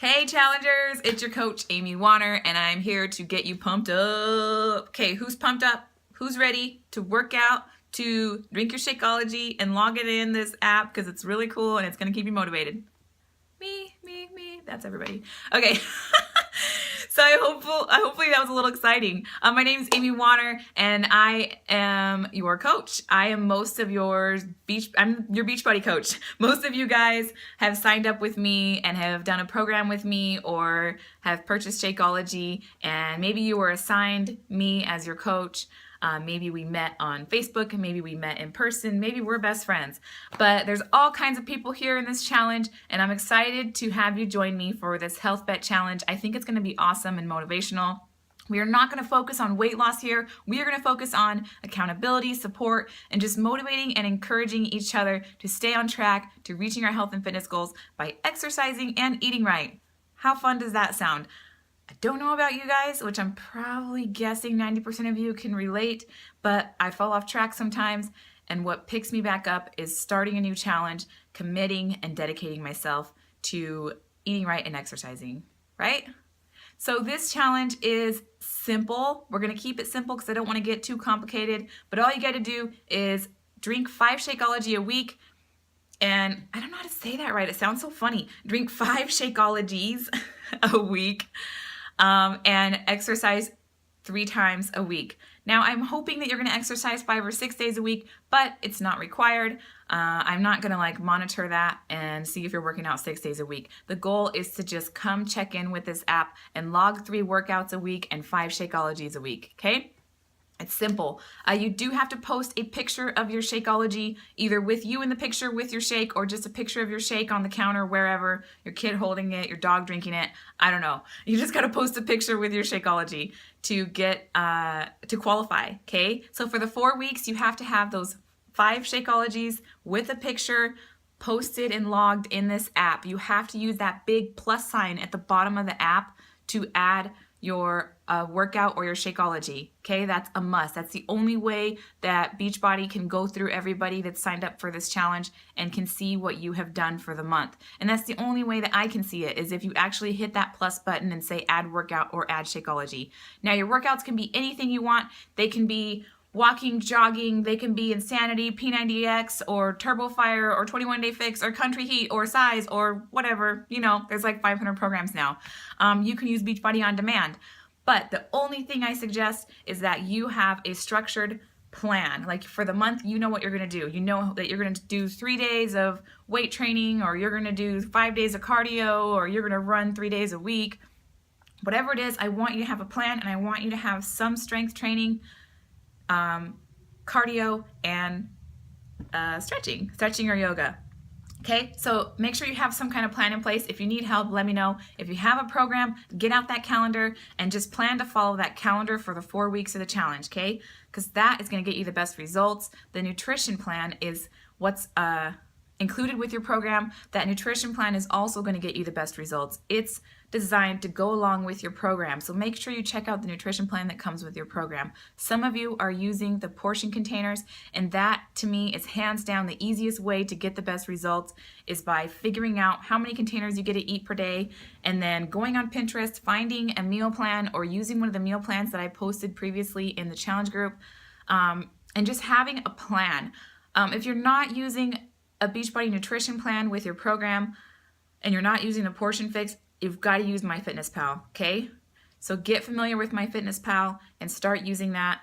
Hey challengers, it's your coach Amy Warner and I'm here to get you pumped up. Okay, who's pumped up? Who's ready to work out, to drink your Shakeology and log it in this app because it's really cool and it's going to keep you motivated? Me. That's everybody. Okay. So hopefully that was a little exciting. My name is Amy Warner and I am your coach. I'm your beach buddy coach. Most of you guys have signed up with me and have done a program with me or have purchased Shakeology, and maybe you were assigned me as your coach. Maybe we met on Facebook, and maybe we met in person, maybe we're best friends. But there's all kinds of people here in this challenge, and I'm excited to have you join me for this Health Bet Challenge. I think it's going to be awesome and motivational. We are not going to focus on weight loss here. We are going to focus on accountability, support, and just motivating and encouraging each other to stay on track to reaching our health and fitness goals by exercising and eating right. How fun does that sound? I don't know about you guys, which I'm probably guessing 90% of you can relate, but I fall off track sometimes, and what picks me back up is starting a new challenge, committing and dedicating myself to eating right and exercising, right? So this challenge is simple. We're going to keep it simple because I don't want to get too complicated, but all you got to do is drink 5 Shakeology a week. And I don't know how to say that right. It sounds so funny. Drink 5 Shakeologies a week. And exercise 3 times a week. Now, I'm hoping that you're going to exercise 5 or 6 days a week, but it's not required. I'm not going to monitor that and see if you're working out 6 days a week. The goal is to just come check in with this app and log 3 workouts a week and 5 Shakeologies a week, okay? It's simple. You do have to post a picture of your Shakeology, either with you in the picture with your shake or just a picture of your shake on the counter, wherever, your kid holding it, your dog drinking it. I don't know. You just got to post a picture with your Shakeology to get to qualify, okay? So for the 4 weeks, you have to have those 5 Shakeologies with a picture posted and logged in this app. You have to use that big plus sign at the bottom of the app to add your workout or your Shakeology, okay? That's a must. That's the only way that Beachbody can go through everybody that's signed up for this challenge and can see what you have done for the month. And that's the only way that I can see it, is if you actually hit that plus button and say add workout or add Shakeology. Now, your workouts can be anything you want. They can be walking, jogging, they can be Insanity, P90X, or Turbo Fire, or 21 Day Fix, or Country Heat, or Size, or whatever. You know, there's like 500 programs now. You can use Beachbody on demand. But the only thing I suggest is that you have a structured plan. Like for the month, you know what you're going to do. You know that you're going to do 3 days of weight training, or you're going to do 5 days of cardio, or you're going to run 3 days a week. Whatever it is, I want you to have a plan, and I want you to have some strength training, cardio, and stretching or yoga. Okay, so make sure you have some kind of plan in place. If you need help, let me know. If you have a program, get out that calendar and just plan to follow that calendar for the 4 weeks of the challenge, okay? Because that is going to get you the best results. The nutrition plan is what's included with your program. That nutrition plan is also going to get you the best results. It's designed to go along with your program. So make sure you check out the nutrition plan that comes with your program. Some of you are using the portion containers, and that to me is hands down the easiest way to get the best results, is by figuring out how many containers you get to eat per day, and then going on Pinterest, finding a meal plan, or using one of the meal plans that I posted previously in the challenge group, and just having a plan. If you're not using a Beachbody nutrition plan with your program, and you're not using the Portion Fix, you've got to use MyFitnessPal, okay? So get familiar with MyFitnessPal and start using that.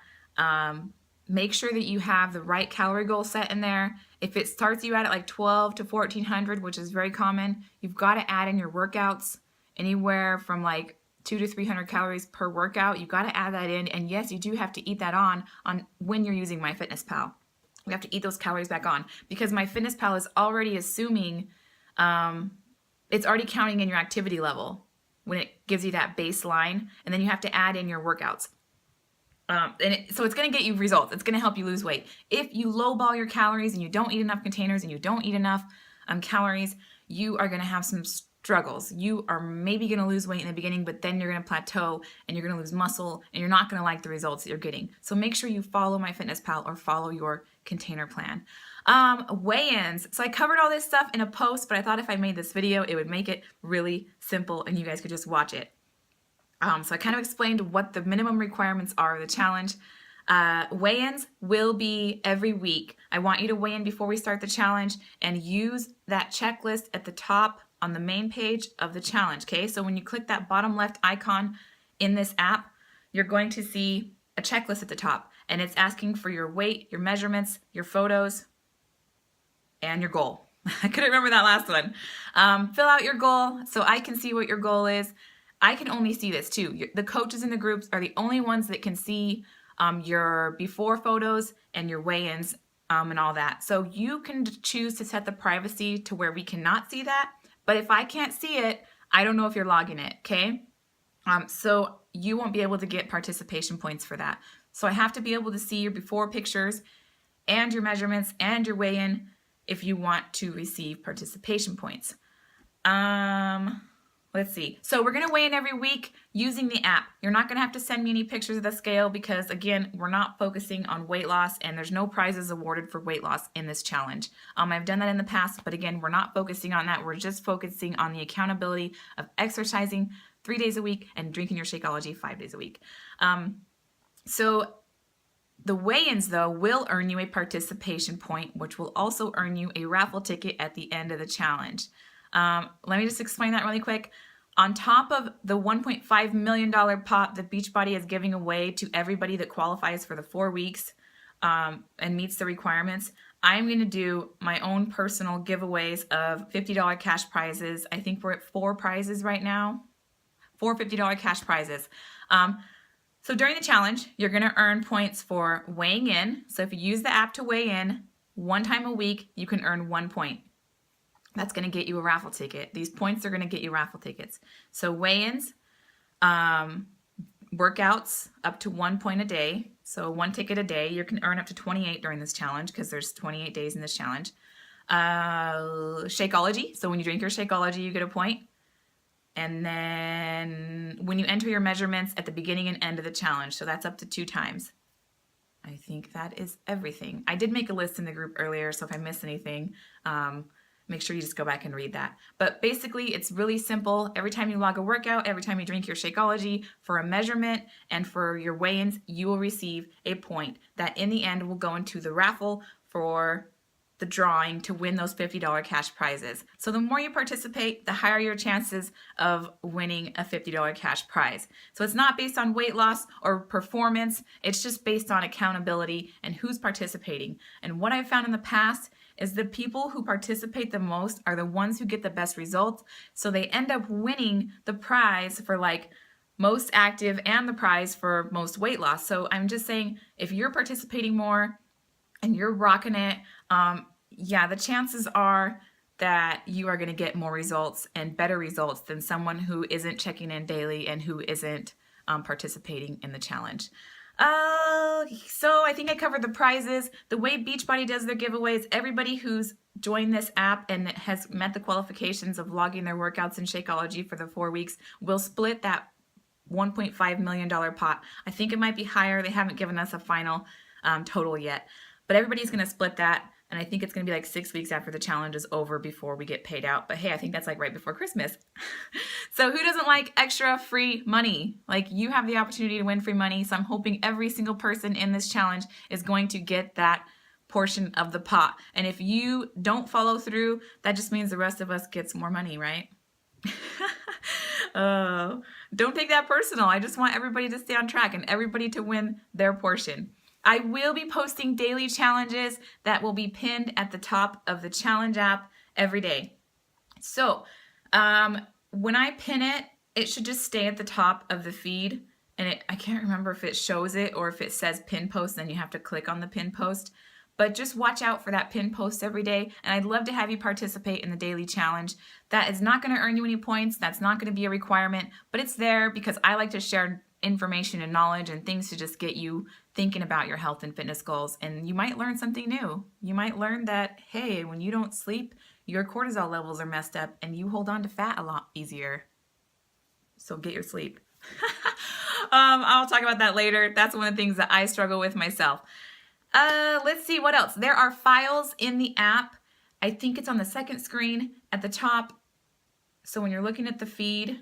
Make sure that you have the right calorie goal set in there. If it starts you out at like 12 to 1400, which is very common, you've got to add in your workouts anywhere from like 200 to 300 calories per workout. You've got to add that in, and yes, you do have to eat that on when you're using MyFitnessPal. You have to eat those calories back on, because MyFitnessPal is already assuming, it's already counting in your activity level when it gives you that baseline, and then you have to add in your workouts. So it's going to get you results. It's going to help you lose weight. If you lowball your calories and you don't eat enough containers and you don't eat enough calories, you are going to have some struggles. You are maybe going to lose weight in the beginning, but then you're going to plateau and you're going to lose muscle, and you're not going to like the results that you're getting. So make sure you follow MyFitnessPal or follow your container plan. Weigh-ins. So I covered all this stuff in a post, but I thought if I made this video, it would make it really simple and you guys could just watch it. So I kind of explained what the minimum requirements are of the challenge. Weigh-ins will be every week. I want you to weigh in before we start the challenge and use that checklist at the top on the main page of the challenge, okay? So when you click that bottom left icon in this app, you're going to see a checklist at the top, and it's asking for your weight, your measurements, your photos, and your goal. I couldn't remember that last one. Fill out your goal so I can see what your goal is. I can only see this too. The coaches in the groups are the only ones that can see your before photos and your weigh-ins and all that. So you can choose to set the privacy to where we cannot see that. But if I can't see it, I don't know if you're logging it, okay? So you won't be able to get participation points for that. So I have to be able to see your before pictures and your measurements and your weigh-in if you want to receive participation points. Let's see. So we're going to weigh in every week using the app. You're not going to have to send me any pictures of the scale because, again, we're not focusing on weight loss and there's no prizes awarded for weight loss in this challenge. I've done that in the past, but again, we're not focusing on that. We're just focusing on the accountability of exercising 3 days a week and drinking your Shakeology 5 days a week. So the weigh-ins, though, will earn you a participation point, which will also earn you a raffle ticket at the end of the challenge. Let me just explain that really quick. On top of the $1.5 million pot that Beachbody is giving away to everybody that qualifies for the 4 weeks and meets the requirements, I'm going to do my own personal giveaways of $50 cash prizes. I think we're at 4 prizes right now. 4 $50 cash prizes. So during the challenge, you're going to earn points for weighing in. So if you use the app to weigh in 1 time a week, you can earn 1 point. That's going to get you a raffle ticket. These points are going to get you raffle tickets. So weigh-ins, workouts up to 1 point a day. So 1 ticket a day. You can earn up to 28 during this challenge because there's 28 days in this challenge. Shakeology. So when you drink your Shakeology, you get a point. And then when you enter your measurements at the beginning and end of the challenge, so that's up to 2 times. I think that is everything. I did make a list in the group earlier, so if I miss anything, make sure you just go back and read that. But basically, it's really simple. Every time you log a workout, every time you drink your Shakeology, for a measurement and for your weigh-ins, you will receive a point that in the end will go into the raffle for the drawing to win those $50 cash prizes. So the more you participate, the higher your chances of winning a $50 cash prize. So it's not based on weight loss or performance, it's just based on accountability and who's participating. And what I've found in the past is the people who participate the most are the ones who get the best results. So they end up winning the prize for like most active and the prize for most weight loss. So I'm just saying, if you're participating more and you're rocking it, yeah, the chances are that you are going to get more results and better results than someone who isn't checking in daily and who isn't participating in the challenge. So I think I covered the prizes. The way Beachbody does their giveaways, everybody who's joined this app and has met the qualifications of logging their workouts in Shakeology for the 4 weeks will split that $1.5 million pot. I think it might be higher. They haven't given us a final total yet. But everybody's going to split that, and I think it's going to be like 6 weeks after the challenge is over before we get paid out. But hey, I think that's like right before Christmas. So who doesn't like extra free money? Like, you have the opportunity to win free money, so I'm hoping every single person in this challenge is going to get that portion of the pot. And if you don't follow through, that just means the rest of us gets more money, right? Don't take that personal. I just want everybody to stay on track and everybody to win their portion. I will be posting daily challenges that will be pinned at the top of the challenge app every day. So when I pin it, it should just stay at the top of the feed. And I can't remember if it shows it or if it says pin post, then you have to click on the pin post. But just watch out for that pin post every day. And I'd love to have you participate in the daily challenge. That is not going to earn you any points. That's not going to be a requirement. But it's there because I like to share information and knowledge and things to just get you thinking about your health and fitness goals. And you might learn something new. You might learn that, hey, when you don't sleep, your cortisol levels are messed up and you hold on to fat a lot easier. So get your sleep. I'll talk about that later. That's one of the things that I struggle with myself. Let's see what else. There are files in the app. I think it's on the second screen at the top. So when you're looking at the feed,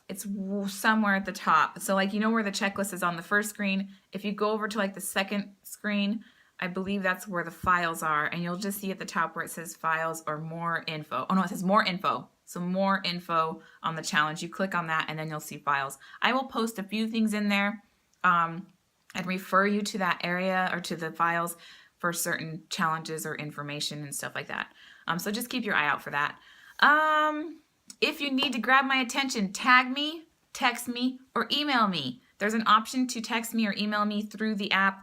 it's somewhere at the top. So like, you know where the checklist is on the first screen. If you go over to like the second screen, I believe that's where the files are, and you'll just see at the top where it says files or more info. Oh no, it says more info. So more info on the challenge. You click on that and then you'll see files. I will post a few things in there and refer you to that area or to the files for certain challenges or information and stuff like that. So just keep your eye out for that. If you need to grab my attention, tag me, text me, or email me. There's an option to text me or email me through the app.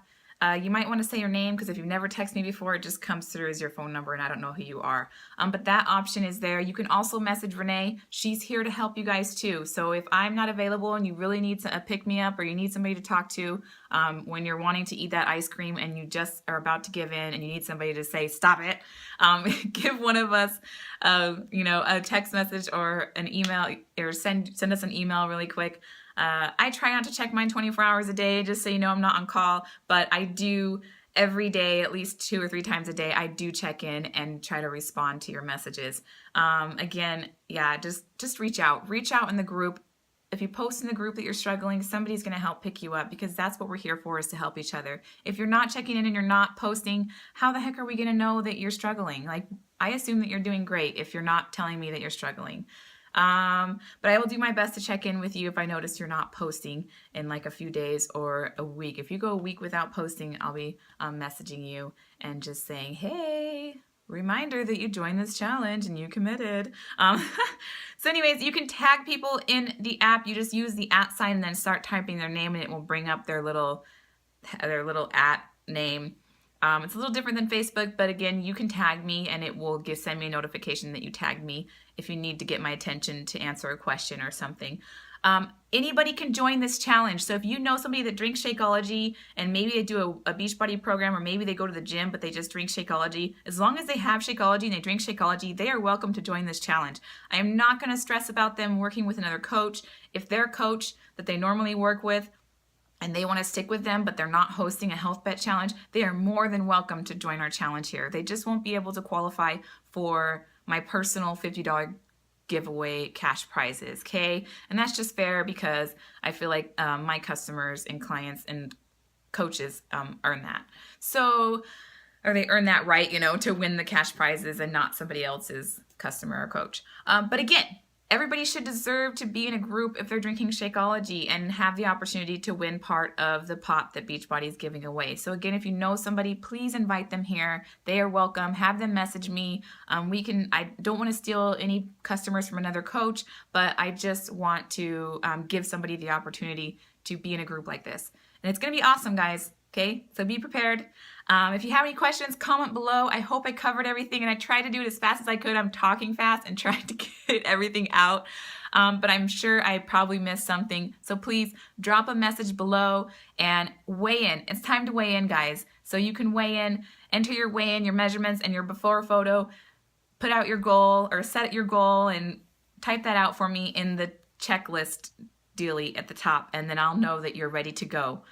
You might want to say your name, because if you've never texted me before, it just comes through as your phone number and I don't know who you are. But that option is there. You can also message Renee. She's here to help you guys too. So if I'm not available and you really need a pick-me-up, or you need somebody to talk to when you're wanting to eat that ice cream and you just are about to give in and you need somebody to say, stop it, give one of us a text message or an email, or send us an email really quick. I try not to check mine 24 hours a day, just so you know I'm not on call, but I do every day, at least 2 or 3 times a day. I do check in and try to respond to your messages. Again, yeah, just reach out in the group. If you post in the group that you're struggling, somebody's going to help pick you up, because that's what we're here for, is to help each other. If you're not checking in and you're not posting, how the heck are we going to know that you're struggling? Like, I assume that you're doing great if you're not telling me that you're struggling. But I will do my best to check in with you if I notice you're not posting in like a few days or a week. If you go a week without posting, I'll be messaging you and just saying, hey, reminder that you joined this challenge and you committed. So anyways, you can tag people in the app. You just use the @ sign and then start typing their name, and it will bring up their little @ name. It's a little different than Facebook, but again, you can tag me and it will send me a notification that you tagged me if you need to get my attention to answer a question or something. Anybody can join this challenge. So if you know somebody that drinks Shakeology and maybe they do a Beachbody program, or maybe they go to the gym but they just drink Shakeology, as long as they have Shakeology and they drink Shakeology, they are welcome to join this challenge. I am not going to stress about them working with another coach. If their coach that they normally work with and they want to stick with them, but they're not hosting a Health Bet challenge, they are more than welcome to join our challenge here. They just won't be able to qualify for my personal $50 giveaway cash prizes, okay? And that's just fair, because I feel like my customers and clients and coaches earn that. So, or they earn that right, to win the cash prizes and not somebody else's customer or coach. But again, everybody should deserve to be in a group if they're drinking Shakeology and have the opportunity to win part of the pot that Beachbody is giving away. So again, if you know somebody, please invite them here. They are welcome. Have them message me. I don't want to steal any customers from another coach, but I just want to give somebody the opportunity to be in a group like this. And it's going to be awesome, guys. Okay, so be prepared. If you have any questions, comment below. I hope I covered everything, and I tried to do it as fast as I could. I'm talking fast and trying to get everything out, but I'm sure I probably missed something. So please drop a message below and weigh in. It's time to weigh in, guys. So you can weigh in, enter your weigh-in, your measurements, and your before photo. Put out your goal, or set your goal, and type that out for me in the checklist dealie at the top, and then I'll know that you're ready to go.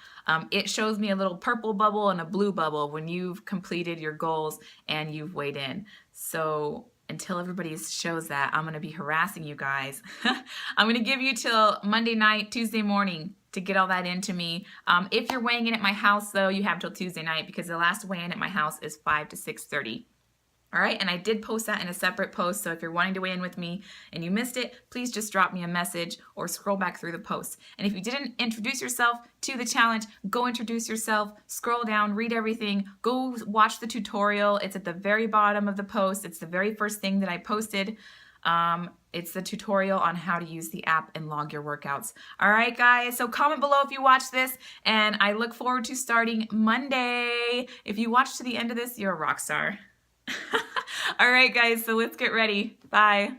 It shows me a little purple bubble and a blue bubble when you've completed your goals and you've weighed in. So until everybody shows that, I'm going to be harassing you guys. I'm going to give you till Monday night, Tuesday morning to get all that into me. If you're weighing in at my house, though, you have till Tuesday night, because the last weigh-in at my house is 5 to 6:30. All right, and I did post that in a separate post, so if you're wanting to weigh in with me and you missed it, please just drop me a message or scroll back through the post. And if you didn't introduce yourself to the challenge, go introduce yourself, scroll down, read everything, go watch the tutorial. It's at the very bottom of the post. It's the very first thing that I posted. It's the tutorial on how to use the app and log your workouts. All right, guys, so comment below if you watch this, and I look forward to starting Monday. If you watch to the end of this, you're a rock star. All right, guys, so let's get ready. Bye.